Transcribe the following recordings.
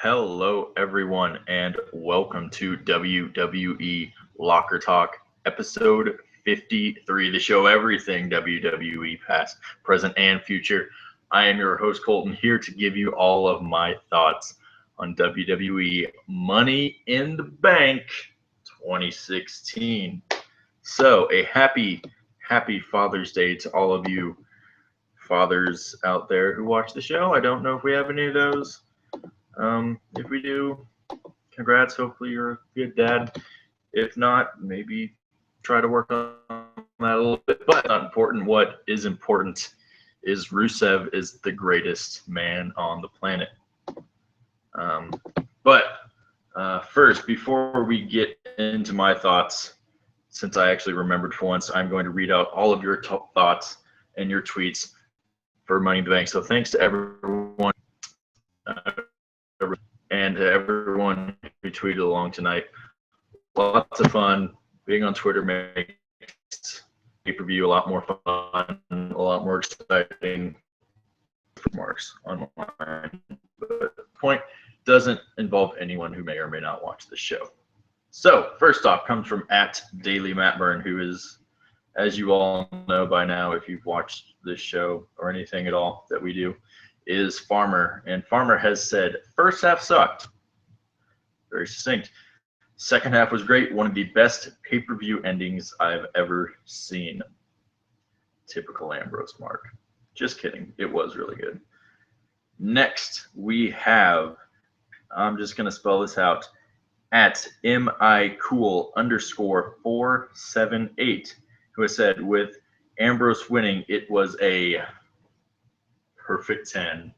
Hello, everyone, and welcome to WWE Locker Talk, episode 53, the show everything WWE past, present, and future. I am your host, Colton, here to give you all of my thoughts on WWE Money in the Bank 2016. So, a happy Father's Day to all of you fathers out there who watch the show. I don't know if we have any of those. If we do, congrats. Hopefully you're a good dad. If not, maybe try to work on that a little bit. But not important. What is important is Rusev is the greatest man on the planet. But first, before we get into my thoughts, since I actually remembered for once, I'm going to read out all of your thoughts and your tweets for Money in the Bank. So thanks to everyone. And to everyone who tweeted along tonight. Lots of fun. Being on Twitter makes pay-per-view a lot more fun, a lot more exciting. Marks online, but the point doesn't involve anyone who may or may not watch the show. So first off comes from @DailyMattBurn, who is, as you all know by now, if you've watched this show or anything at all that we do, is Farmer, and Farmer has said, first half sucked. Very succinct. Second half was great. One of the best pay-per-view endings I've ever seen. Typical Ambrose Mark. Just kidding. It was really good. Next, we have, I'm just going to spell this out, @MICool_478, who has said, with Ambrose winning, it was a perfect 10.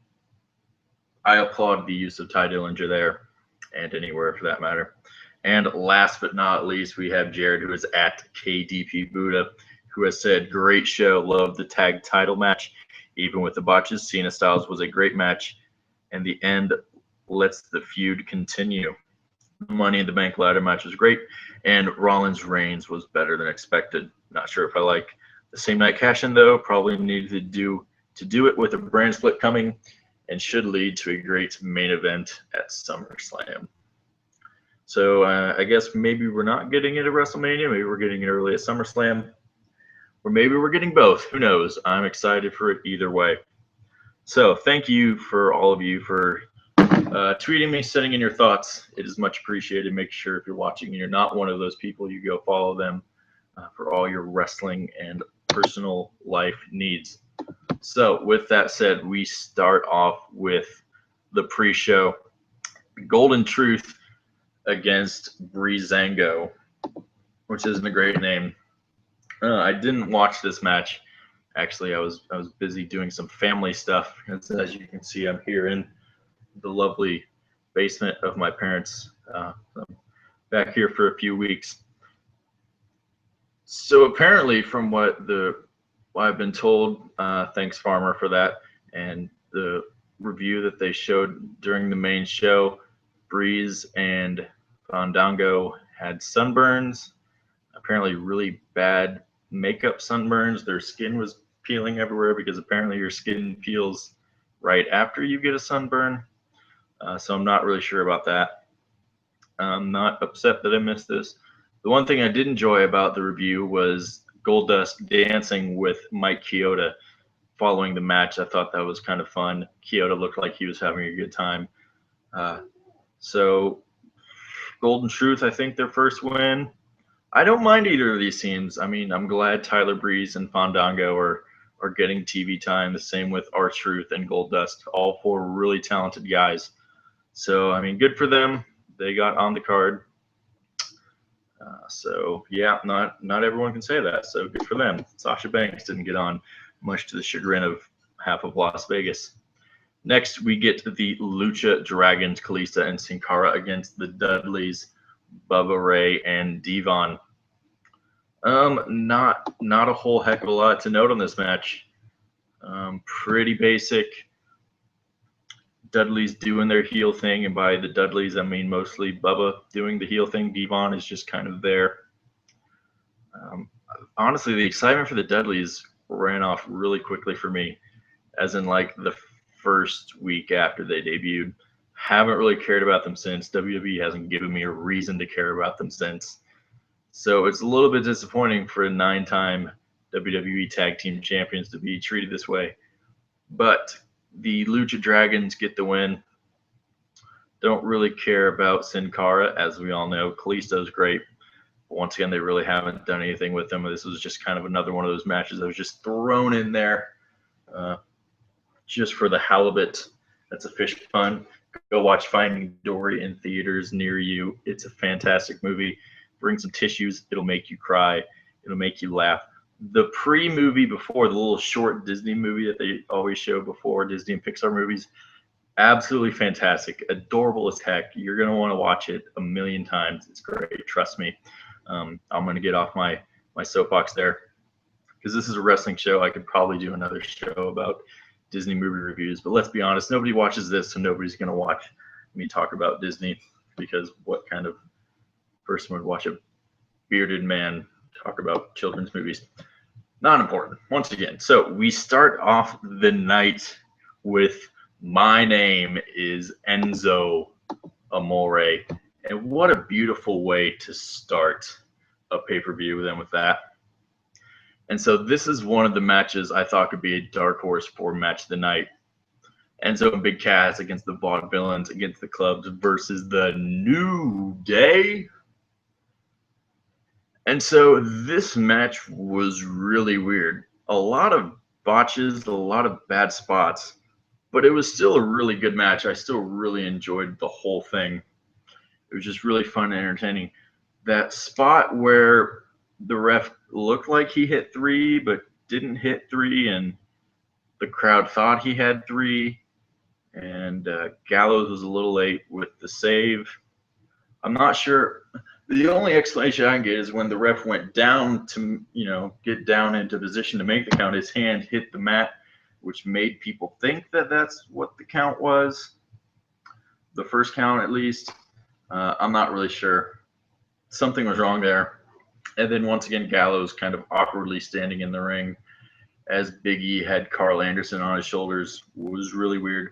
I applaud the use of Ty Dillinger there, and anywhere for that matter. And last but not least, we have Jared, who is @KDP Buddha, who has said, great show, love the tag title match. Even with the botches, Cena Styles was a great match, and the end lets the feud continue. The Money in the Bank ladder match was great, and Rollins Reigns was better than expected. Not sure if I like the same night cash-in, though. Probably needed to do it with a brand split coming, and should lead to a great main event at SummerSlam. So I guess maybe we're not getting it at WrestleMania. Maybe we're getting it early at SummerSlam. Or maybe we're getting both. Who knows? I'm excited for it either way. So thank you for all of you for tweeting me, sending in your thoughts. It is much appreciated. Make sure if you're watching and you're not one of those people, you go follow them for all your wrestling and personal life needs. So with that said, we start off with the pre-show. Golden Truth against Breezango, which isn't a great name. I didn't watch this match. Actually, I was busy doing some family stuff. As you can see, I'm here in the lovely basement of my parents. I'm back here for a few weeks. So apparently, from what I've been told, thanks Farmer for that, and the review that they showed during the main show, Breeze and Fandango had sunburns, apparently really bad makeup sunburns. Their skin was peeling everywhere because apparently your skin peels right after you get a sunburn. So I'm not really sure about that. I'm not upset that I missed this. The one thing I did enjoy about the review was Goldust dancing with Mike Chioda following the match. I thought that was kind of fun. Chioda looked like he was having a good time. So Golden Truth, I think their first win. I don't mind either of these teams. I mean, I'm glad Tyler Breeze and Fandango are getting TV time. The same with R-Truth and Goldust. All four really talented guys. So, I mean, good for them. They got on the card. So, yeah, not everyone can say that. So, good for them. Sasha Banks didn't get on, much to the chagrin of half of Las Vegas. Next, we get the Lucha Dragons, Kalisto and Sin Cara against the Dudleys, Bubba Ray, and Devon. Not a whole heck of a lot to note on this match. Pretty basic. Dudley's doing their heel thing, and by the Dudleys, I mean mostly Bubba doing the heel thing. Devon is just kind of there. Honestly, the excitement for the Dudleys ran off really quickly for me, as in like the first week after they debuted. Haven't really cared about them since. WWE hasn't given me a reason to care about them since. So it's a little bit disappointing for 9-time WWE Tag Team Champions to be treated this way. But the Lucha Dragons get the win. Don't really care about Sin Cara, as we all know. Kalisto's great. But once again, they really haven't done anything with them. This was just kind of another one of those matches that was just thrown in there just for the halibut. That's a fish pun. Go watch Finding Dory in theaters near you. It's a fantastic movie. Bring some tissues. It'll make you cry. It'll make you laugh. The pre-movie before, the little short Disney movie that they always show before Disney and Pixar movies, absolutely fantastic. Adorable as heck. You're going to want to watch it a million times. It's great. Trust me. I'm going to get off my soapbox there because this is a wrestling show. I could probably do another show about Disney movie reviews, but let's be honest, nobody watches this, so nobody's going to watch me talk about Disney, because what kind of person would watch a bearded man talk about children's movies? Not important, once again. So we start off the night with My Name is Enzo Amore, and what a beautiful way to start a pay-per-view then with that. And so this is one of the matches I thought could be a dark horse for match of the night. Enzo and Big Cass against the Vaudevillains against the Clubs versus the New Day. And so this match was really weird. A lot of botches, a lot of bad spots, but it was still a really good match. I still really enjoyed the whole thing. It was just really fun and entertaining. That spot where the ref looked like he hit 3 but didn't hit 3, and the crowd thought he had 3, and Gallows was a little late with the save. I'm not sure. The only explanation I can get is when the ref went down to, get down into position to make the count, his hand hit the mat, which made people think that that's what the count was. The first count, at least. I'm not really sure. Something was wrong there. And then once again, Gallows kind of awkwardly standing in the ring as Big E had Carl Anderson on his shoulders was really weird.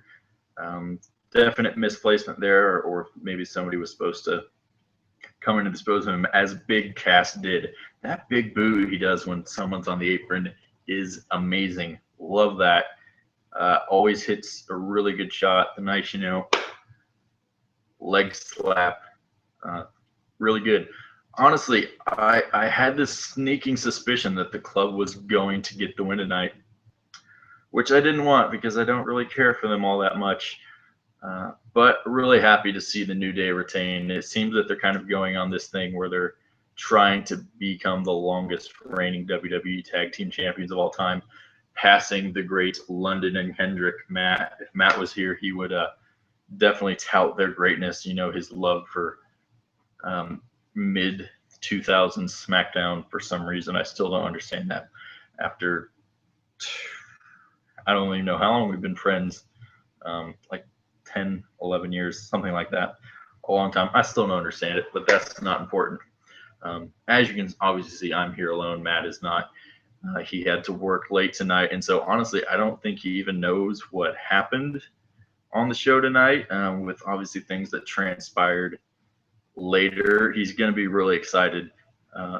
Definite misplacement there, or maybe somebody was supposed to come in and dispose of him, as Big Cass did. That big boo he does when someone's on the apron is amazing. Love that. Always hits a really good shot. The nice, leg slap. Really good. Honestly, I had this sneaking suspicion that the Club was going to get the win tonight, which I didn't want because I don't really care for them all that much. But really happy to see the New Day retain. It seems that they're kind of going on this thing where they're trying to become the longest reigning WWE Tag Team Champions of all time, passing the great London and Hendrick Matt. If Matt was here, he would definitely tout their greatness, his love for mid 2000s SmackDown for some reason. I still don't understand that. After, I don't even know how long we've been friends, like 10, 11 years, something like that. A long time. I still don't understand it, but that's not important. As you can obviously see, I'm here alone. Matt is not. He had to work late tonight, and so honestly, I don't think he even knows what happened on the show tonight, with obviously things that transpired later. He's going to be really excited,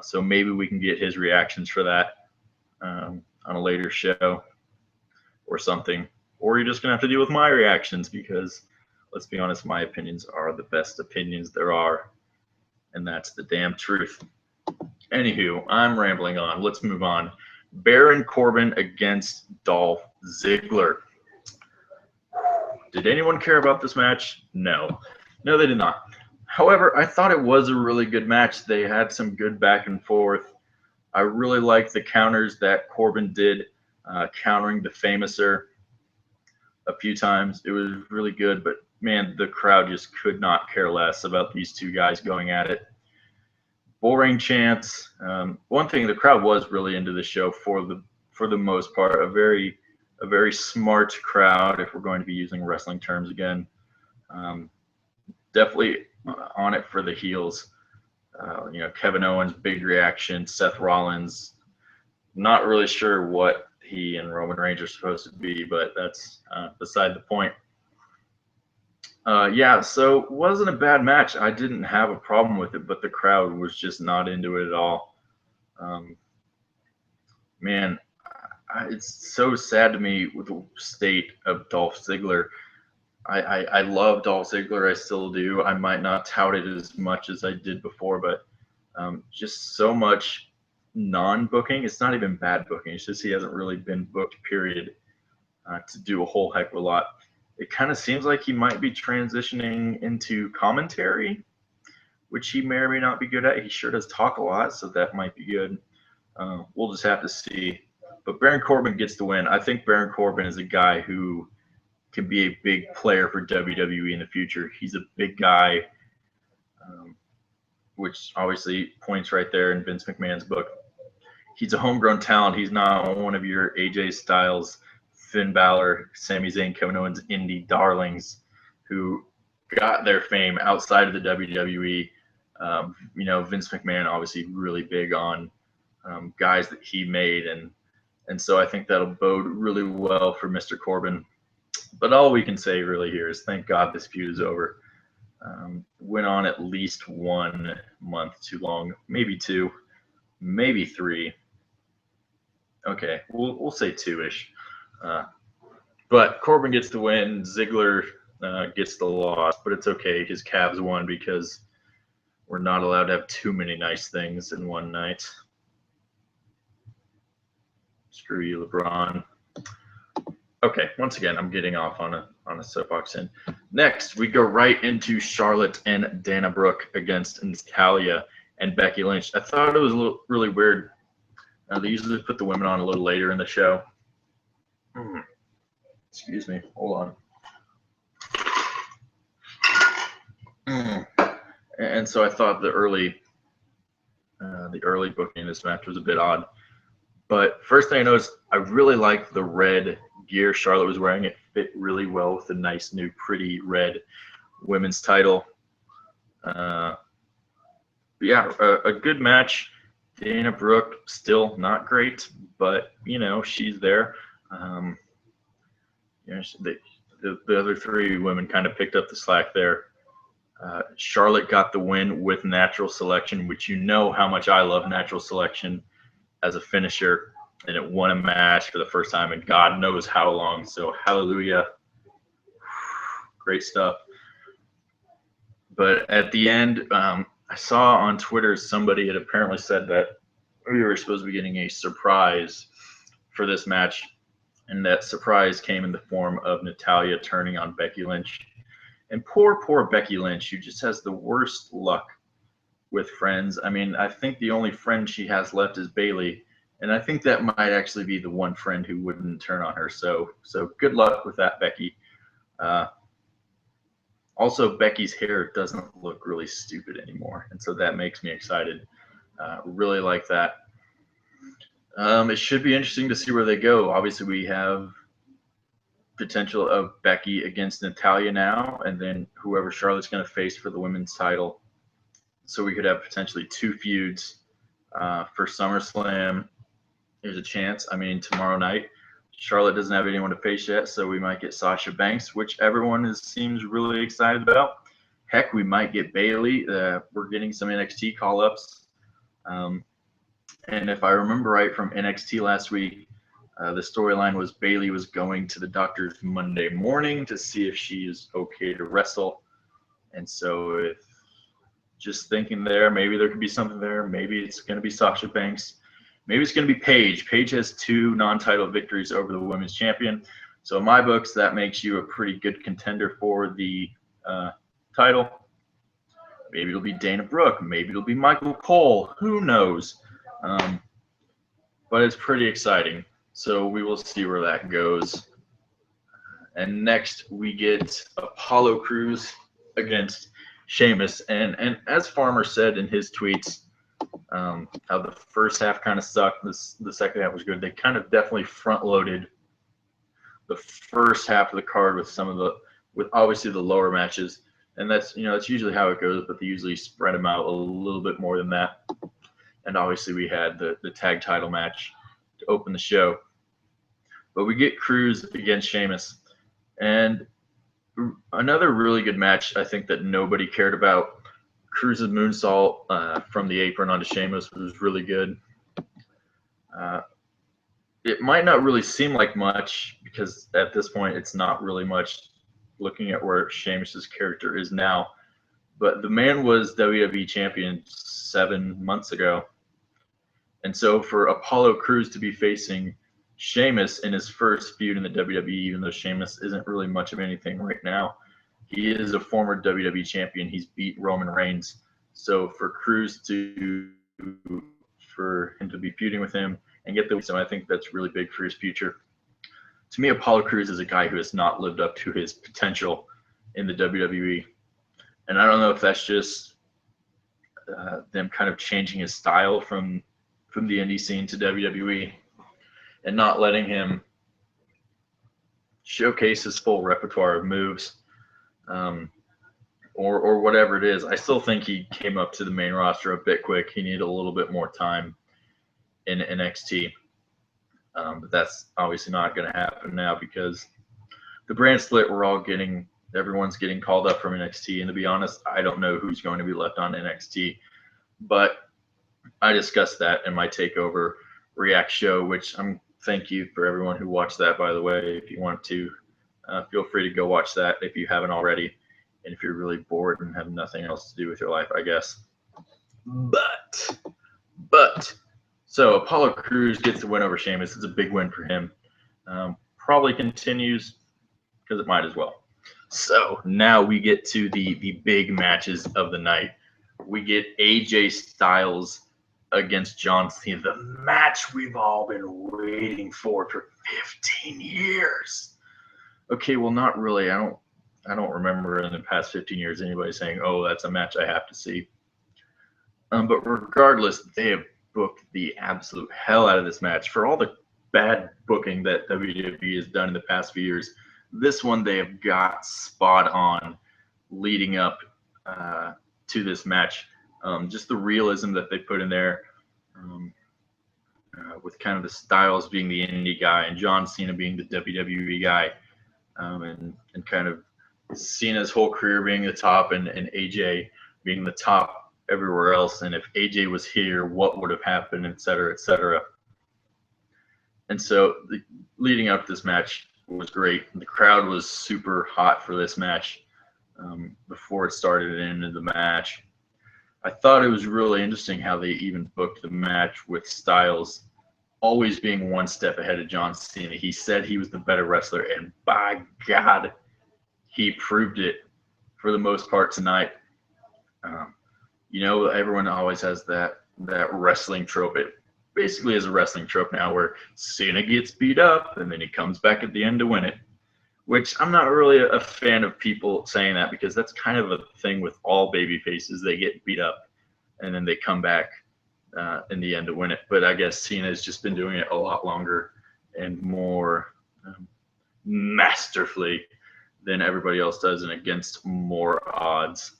so maybe we can get his reactions for that on a later show or something. Or you're just going to have to deal with my reactions because, let's be honest, my opinions are the best opinions there are, and that's the damn truth. Anywho, I'm rambling on. Let's move on. Baron Corbin against Dolph Ziggler. Did anyone care about this match? No. No, they did not. However, I thought it was a really good match. They had some good back and forth. I really liked the counters that Corbin did, countering the Famouser a few times. It was really good, but man, the crowd just could not care less about these two guys going at it. Boring chants. One thing, the crowd was really into the show for the most part. A very smart crowd, if we're going to be using wrestling terms again. Definitely on it for the heels. Kevin Owens, big reaction. Seth Rollins, not really sure what he and Roman Reigns are supposed to be, but that's beside the point. Yeah, so it wasn't a bad match. I didn't have a problem with it, but the crowd was just not into it at all. Um, man, it's so sad to me with the state of Dolph Ziggler. I love Dolph Ziggler. I still do. I might not tout it as much as I did before, but just so much non-booking. It's not even bad booking. It's just he hasn't really been booked, period, to do a whole heck of a lot. It kind of seems like he might be transitioning into commentary, which he may or may not be good at. He sure does talk a lot, so that might be good. We'll just have to see. But Baron Corbin gets the win. I think Baron Corbin is a guy who can be a big player for WWE in the future. He's a big guy, um, which obviously points right there in Vince McMahon's book. He's a homegrown talent. He's not one of your AJ Styles, Finn Balor, Sami Zayn, Kevin Owens indie darlings who got their fame outside of the WWE. Vince McMahon obviously really big on guys that he made, and so I think that'll bode really well for Mr. Corbin. But all we can say really here is thank God this feud is over. Went on at least 1 month too long, maybe 2, maybe 3. Okay, we'll say 2-ish. But Corbin gets the win. Ziggler gets the loss, but it's okay. His Cavs won because we're not allowed to have too many nice things in one night. Screw you, LeBron. Okay, once again, I'm getting off on a soapbox. And next, we go right into Charlotte and Dana Brooke against Natalya and Becky Lynch. I thought it was really weird. They usually put the women on a little later in the show. Excuse me. Hold on. And so I thought the early booking of this match was a bit odd. But first thing I noticed, I really liked the red gear Charlotte was wearing. It fit really well with the nice new pretty red women's title. A good match. Dana Brooke still not great, but she's there. The other 3 women kind of picked up the slack there. Charlotte got the win with natural selection, which how much I love natural selection as a finisher, and it won a match for the first time in God knows how long. So hallelujah. Great stuff. But at the end, I saw on Twitter somebody had apparently said that we were supposed to be getting a surprise for this match, and that surprise came in the form of Natalya turning on Becky Lynch. And poor Becky Lynch, who just has the worst luck with friends. I mean, I think the only friend she has left is Bayley, and I think that might actually be the one friend who wouldn't turn on her. So good luck with that, Becky. Also, Becky's hair doesn't look really stupid anymore, and so that makes me excited. Really like that. It should be interesting to see where they go. Obviously, we have potential of Becky against Natalya now, and then whoever Charlotte's going to face for the women's title. So we could have potentially 2 feuds for SummerSlam. There's a chance. I mean, tomorrow night, Charlotte doesn't have anyone to face yet, so we might get Sasha Banks, which everyone seems really excited about. Heck, we might get Bayley. We're getting some NXT call-ups. And if I remember right from NXT last week, the storyline was Bayley was going to the doctor's Monday morning to see if she is okay to wrestle. And so just thinking there, maybe there could be something there. Maybe it's going to be Sasha Banks. Maybe it's going to be Paige. Paige has 2 non-title victories over the women's champion. So in my books, that makes you a pretty good contender for the title. Maybe it'll be Dana Brooke. Maybe it'll be Michael Cole. Who knows? But it's pretty exciting. So we will see where that goes. And next we get Apollo Crews against Sheamus. And as Farmer said in his tweets, how the first half kind of sucked. The second half was good. They kind of definitely front loaded the first half of the card with obviously the lower matches. And that's usually how it goes, but they usually spread them out a little bit more than that. And obviously we had the tag title match to open the show. But we get Crews against Sheamus. And Another really good match, I think, that nobody cared about. Cruz's moonsault from the apron onto Sheamus was really good. Uh, it might not really seem like much because at this point it's not really much looking at where Sheamus's character is now. But the man was WWE champion 7 months ago. And so for Apollo Crews to be facing Sheamus in his first feud in the WWE, even though Sheamus isn't really much of anything right now, he is a former WWE champion. He's beat Roman Reigns. So for Crews for him to be feuding with him and get the so I think that's really big for his future. To me, Apollo Crews is a guy who has not lived up to his potential in the WWE. And I don't know if that's just them kind of changing his style from the indie scene to WWE and not letting him showcase his full repertoire of moves, or whatever it is. I still think he came up to the main roster a bit quick. He needed a little bit more time in NXT, but that's obviously not going to happen now because the brand split. Everyone's getting called up from NXT, and to be honest, I don't know who's going to be left on NXT, but I discussed that in my Takeover React show, which thank you for everyone who watched that, by the way. If you want to, feel free to go watch that if you haven't already, and if you're really bored and have nothing else to do with your life, I guess. But, so Apollo Crews gets the win over Sheamus. It's a big win for him. Probably continues because it might as well. So now we get to the big matches of the night. We get AJ Styles against John Cena, the match we've all been waiting for 15 years. Okay, well, not really. I don't remember in the past 15 years anybody saying, "Oh, that's a match I have to see." But regardless, they have booked the absolute hell out of this match. For all the bad booking that WWE has done in the past few years, this one they have got spot on leading up to this match. Just the realism that they put in there, with kind of the Styles being the indie guy and John Cena being the WWE guy, and kind of Cena's whole career being the top and AJ being the top everywhere else. And if AJ was here, what would have happened, et cetera, et cetera. And so leading up to this match was great. The crowd was super hot for this match before it started and into the match. I thought it was really interesting how they even booked the match with Styles always being one step ahead of John Cena. He said he was the better wrestler, and by God, he proved it for the most part tonight. Everyone always has that wrestling trope. It basically is a wrestling trope now where Cena gets beat up and then he comes back at the end to win it, which I'm not really a fan of people saying that because that's kind of a thing with all baby faces. They get beat up and then they come back in the end to win it. But I guess Cena has just been doing it a lot longer and more masterfully than everybody else does and against more odds.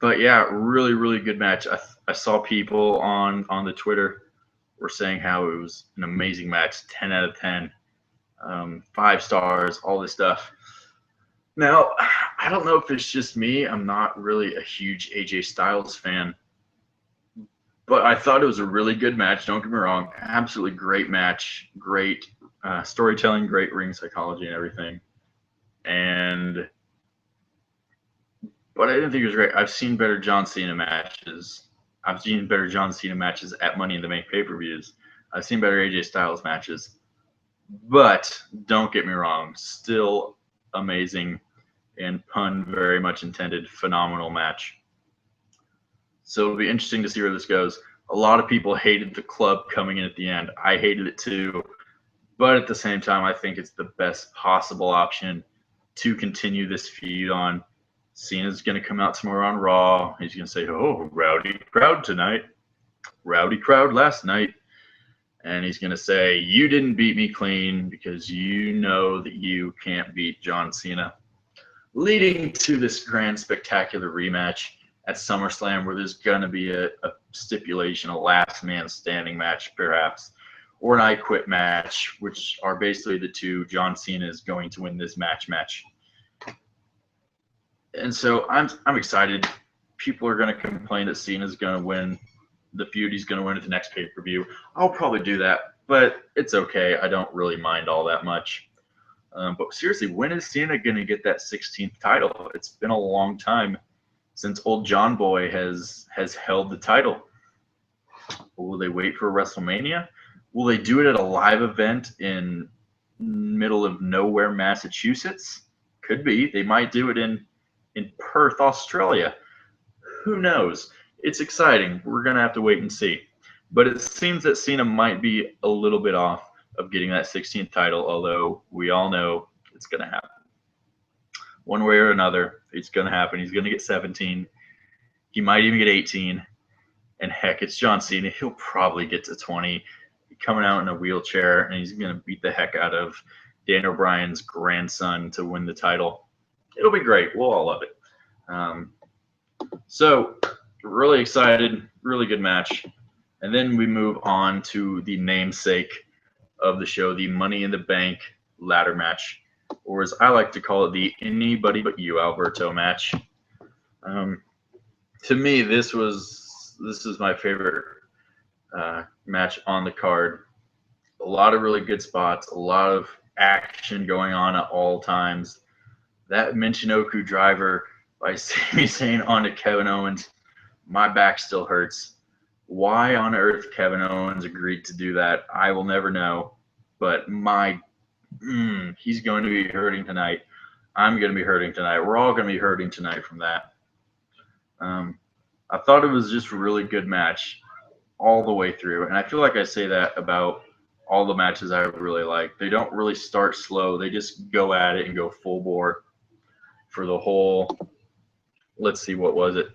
But yeah, really, really good match. I saw people on the Twitter were saying how it was an amazing match, 10 out of 10, 5 stars, all this stuff. Now, I don't know if it's just me. I'm not really a huge AJ Styles fan, but I thought it was a really good match. Don't get me wrong. Absolutely great match. Great storytelling, great ring psychology and everything. But I didn't think it was great. I've seen better John Cena matches. I've seen better John Cena matches at Money in the Bank pay-per-views. I've seen better AJ Styles matches. But don't get me wrong, still amazing and pun very much intended, phenomenal match. So it'll be interesting to see where this goes. A lot of people hated the club coming in at the end. I hated it too. But at the same time, I think it's the best possible option to continue this feud on. Cena's going to come out tomorrow on Raw. He's going to say, "Oh, rowdy crowd tonight. Rowdy crowd last night." And he's going to say, "You didn't beat me clean because you know that you can't beat John Cena." Leading to this grand, spectacular rematch at SummerSlam where there's going to be a stipulation, a last man standing match, perhaps, or an I Quit match, which are basically the two John Cena is going to win this match. And so I'm excited. People are going to complain that Cena's going to win the feud. He's going to win at the next pay-per-view. I'll probably do that, but it's okay. I don't really mind all that much. But seriously, when is Cena going to get that 16th title? It's been a long time since old John Boy has held the title. Will they wait for WrestleMania? Will they do it at a live event in middle of nowhere, Massachusetts? Could be. They might do it in Perth, Australia. Who knows? It's exciting. We're going to have to wait and see. But it seems that Cena might be a little bit off of getting that 16th title, although we all know it's going to happen. One way or another, it's going to happen. He's going to get 17. He might even get 18. And heck, it's John Cena. He'll probably get to 20. Coming out in a wheelchair, and he's going to beat the heck out of Daniel Bryan's grandson to win the title. It'll be great. We'll all love it. So, really excited. Really good match. And then we move on to the namesake of the show, the Money in the Bank ladder match, or as I like to call it, the Anybody But You Alberto match. To me, this is my favorite match on the card. A lot of really good spots, a lot of action going on at all times. That Michinoku driver by Sami Zayn onto Kevin Owens, my back still hurts. Why on earth Kevin Owens agreed to do that, I will never know. But he's going to be hurting tonight. I'm going to be hurting tonight. We're all going to be hurting tonight from that. I thought it was just a really good match all the way through. And I feel like I say that about all the matches I really like. They don't really start slow. They just go at it and go full bore for the whole, let's see, what was it?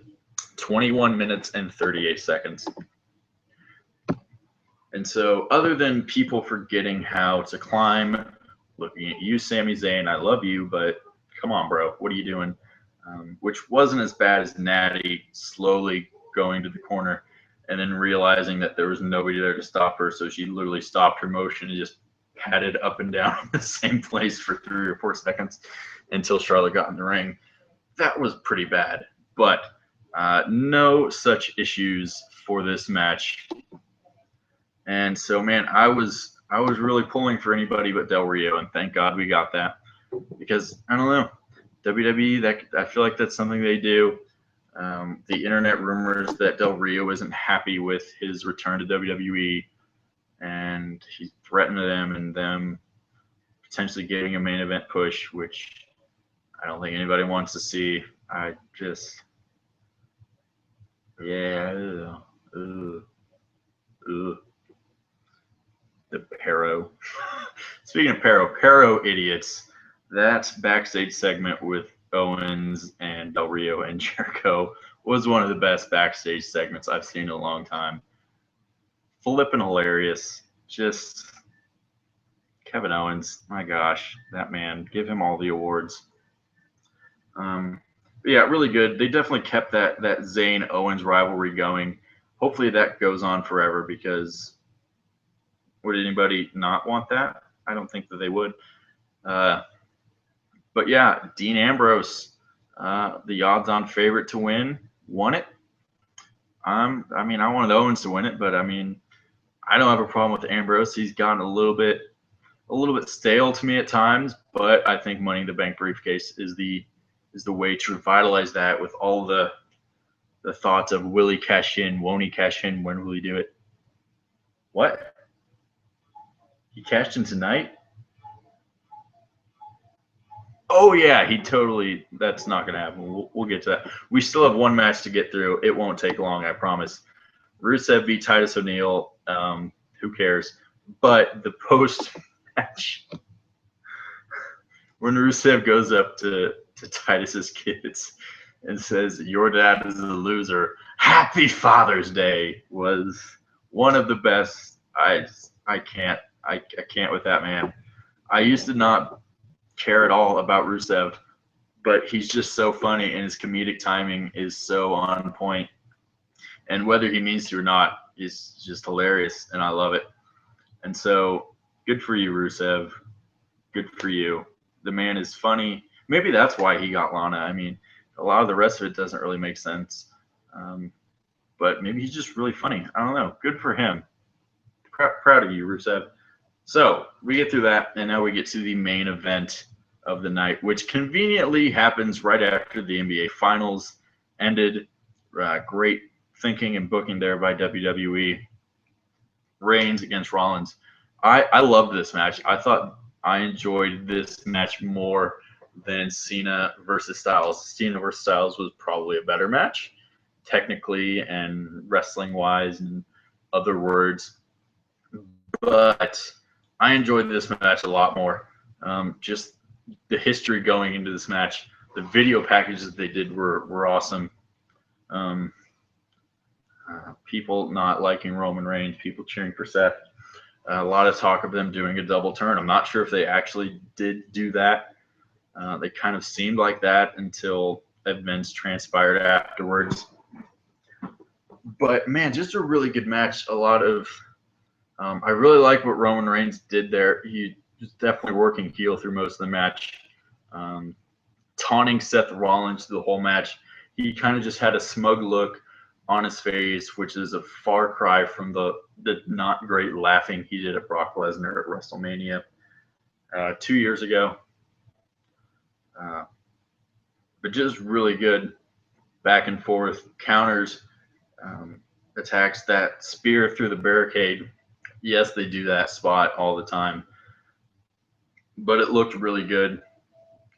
21 minutes and 38 seconds. And so other than people forgetting how to climb, looking at you, Sami Zayn, I love you, but come on, bro, what are you doing? Which wasn't as bad as Natty slowly going to the corner and then realizing that there was nobody there to stop her. So she literally stopped her motion and just patted up and down in the same place for 3 or 4 seconds until Charlotte got in the ring. That was pretty bad, but no such issues for this match. And so, man, I was really pulling for Anybody But Del Rio, and thank God we got that, because I don't know, WWE, that I feel like that's something they do. The internet rumors that Del Rio isn't happy with his return to WWE, and he threatened them and them potentially getting a main event push, which I don't think anybody wants to see. I just, yeah, the Pero. Speaking of Pero idiots, that backstage segment with Owens and Del Rio and Jericho was one of the best backstage segments I've seen in a long time. Flippin' hilarious. Just Kevin Owens, my gosh, that man, give him all the awards. But yeah, really good. They definitely kept that Zayn Owens rivalry going. Hopefully that goes on forever, because would anybody not want that? I don't think that they would. But yeah, Dean Ambrose, the odds-on favorite to win, won it. I wanted Owens to win it, but I don't have a problem with Ambrose. He's gotten a little bit stale to me at times, but I think Money in the Bank briefcase is the way to revitalize that, with all the thoughts of will he cash in, won't he cash in, when will he do it? What? He cashed in tonight? Oh yeah, that's not going to happen. We'll get to that. We still have one match to get through. It won't take long, I promise. Rusev beat Titus O'Neil. Who cares? But the post-match, when Rusev goes up to Titus's kids and says, "Your dad is a loser. Happy Father's Day," was one of the best. I can't with that man. I used to not care at all about Rusev, but he's just so funny, and his comedic timing is so on point. And whether he means to or not, is just hilarious, and I love it. And so, good for you, Rusev. Good for you. The man is funny. Maybe that's why he got Lana. I mean, a lot of the rest of it doesn't really make sense. But maybe he's just really funny. I don't know. Good for him. Proud of you, Rusev. So we get through that, and now we get to the main event of the night, which conveniently happens right after the NBA Finals ended. Great thinking and booking there by WWE. Reigns against Rollins. I loved this match. I thought I enjoyed this match more than Cena versus Styles. Cena versus Styles was probably a better match, technically and wrestling wise and other words. But I enjoyed this match a lot more. Just the history going into this match, the video packages they did were awesome. People not liking Roman Reigns, people cheering for Seth. A lot of talk of them doing a double turn. I'm not sure if they actually did do that. They kind of seemed like that until events transpired afterwards. But man, just a really good match. A lot of I really like what Roman Reigns did there. He was definitely working heel through most of the match, taunting Seth Rollins the whole match. He kind of just had a smug look on his face, which is a far cry from the not great laughing he did at Brock Lesnar at WrestleMania 2 years ago. But just really good back and forth counters, attacks. That spear through the barricade. Yes, they do that spot all the time, but it looked really good.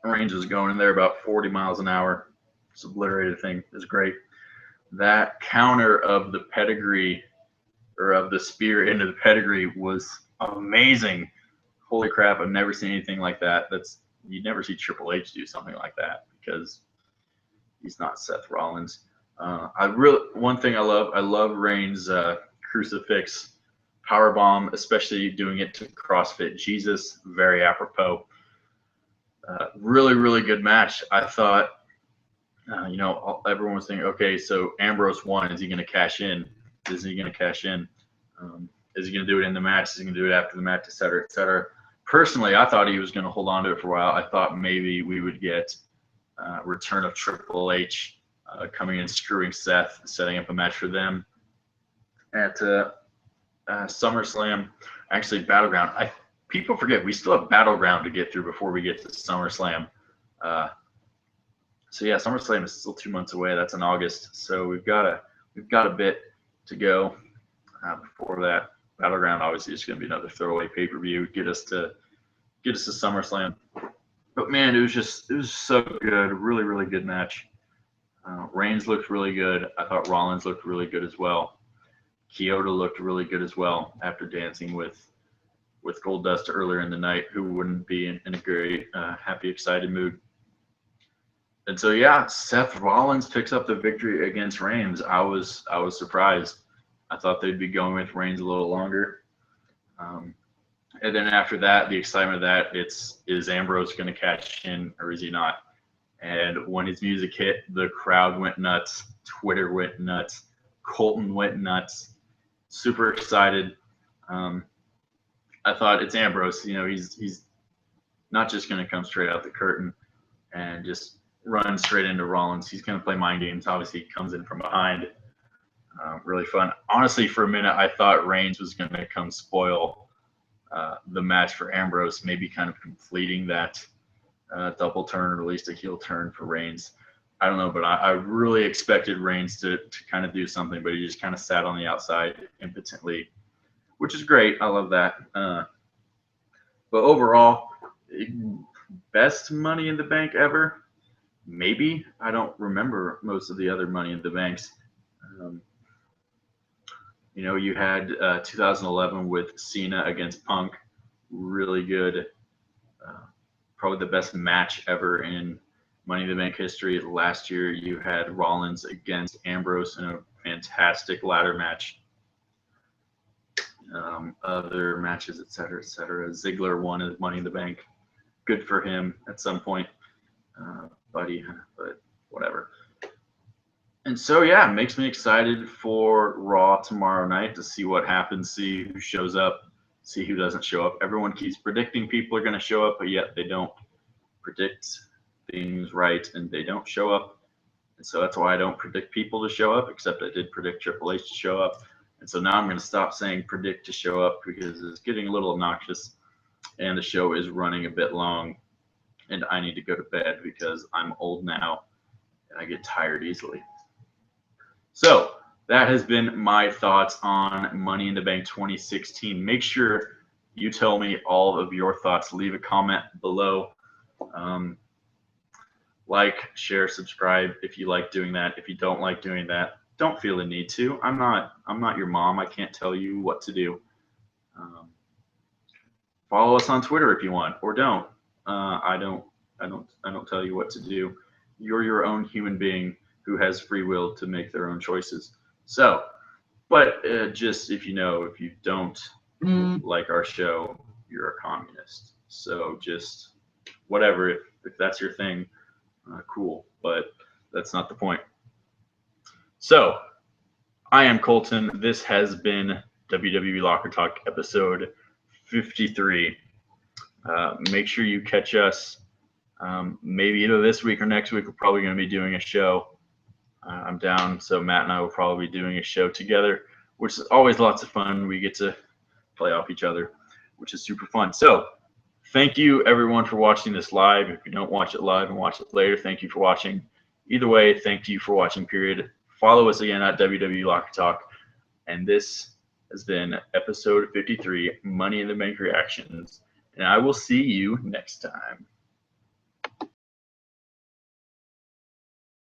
Reigns was going in there about 40 miles an hour. This obliterated thing is great. That counter of the pedigree, or of the spear into the pedigree, was amazing. Holy crap, I've never seen anything like that. You'd never see Triple H do something like that because he's not Seth Rollins. One thing I love Reigns' crucifix powerbomb, especially doing it to CrossFit Jesus. Very apropos. Really, really good match. I thought, everyone was thinking, okay, so Ambrose won. Is he going to cash in? Is he going to cash in? Is he going to do it in the match? Is he going to do it after the match, et cetera, et cetera? Personally, I thought he was going to hold on to it for a while. I thought maybe we would get return of Triple H coming in, screwing Seth, setting up a match for them at SummerSlam. Actually, Battleground. People forget we still have Battleground to get through before we get to SummerSlam. So yeah, SummerSlam is still 2 months away. That's in August. So we've got a bit to go before that. Battleground obviously is going to be another throwaway pay-per-view. Get us to SummerSlam. But man, it was so good. Really, really good match. Reigns looked really good. I thought Rollins looked really good as well. Kyoto looked really good as well after dancing with Goldust earlier in the night. Who wouldn't be in a very happy, excited mood? And so yeah, Seth Rollins picks up the victory against Reigns. I was surprised. I thought they'd be going with Reigns a little longer. And then after that, the excitement of that, is Ambrose going to cash in or is he not? And when his music hit, the crowd went nuts. Twitter went nuts. Colton went nuts. Super excited. I thought it's Ambrose. He's not just going to come straight out the curtain and just run straight into Rollins. He's going to play mind games. Obviously, he comes in from behind. Really fun. Honestly, for a minute, I thought Reigns was going to come spoil the match for Ambrose, maybe kind of completing that double turn or at least a heel turn for Reigns. I don't know, but I really expected Reigns to kind of do something, but he just kind of sat on the outside impotently, which is great. I love that. But overall, best Money in the Bank ever? Maybe. I don't remember most of the other Money in the Banks. You had 2011 with Cena against Punk. Really good. Probably the best match ever in Money in the Bank history. Last year, you had Rollins against Ambrose in a fantastic ladder match. Other matches, et cetera, et cetera. Ziggler won Money in the Bank. Good for him at some point, buddy, but whatever. And so, yeah, it makes me excited for Raw tomorrow night to see what happens, see who shows up, see who doesn't show up. Everyone keeps predicting people are going to show up, but yet they don't predict things right, and they don't show up. And so that's why I don't predict people to show up, except I did predict Triple H to show up. And so now I'm going to stop saying predict to show up because it's getting a little obnoxious and the show is running a bit long and I need to go to bed because I'm old now and I get tired easily. So that has been my thoughts on Money in the Bank 2016. Make sure you tell me all of your thoughts. Leave a comment below. Like, share, subscribe if you like doing that. If you don't like doing that, don't feel the need to. I'm not your mom. I can't tell you what to do. Follow us on Twitter if you want, or don't. I don't tell you what to do. You're your own human being who has free will to make their own choices. So, but just if you don't like our show, you're a communist. So just whatever, if that's your thing, cool. But that's not the point. So, I am Colton. This has been WWE Locker Talk episode 53. Make sure you catch us. Maybe either this week or next week. We're probably going to be doing a show. I'm down, so Matt and I will probably be doing a show together, which is always lots of fun. We get to play off each other, which is super fun. So thank you, everyone, for watching this live. If you don't watch it live and watch it later, thank you for watching. Either way, thank you for watching, period. Follow us again at WWE Locker Talk. And this has been episode 53, Money in the Bank Reactions. And I will see you next time.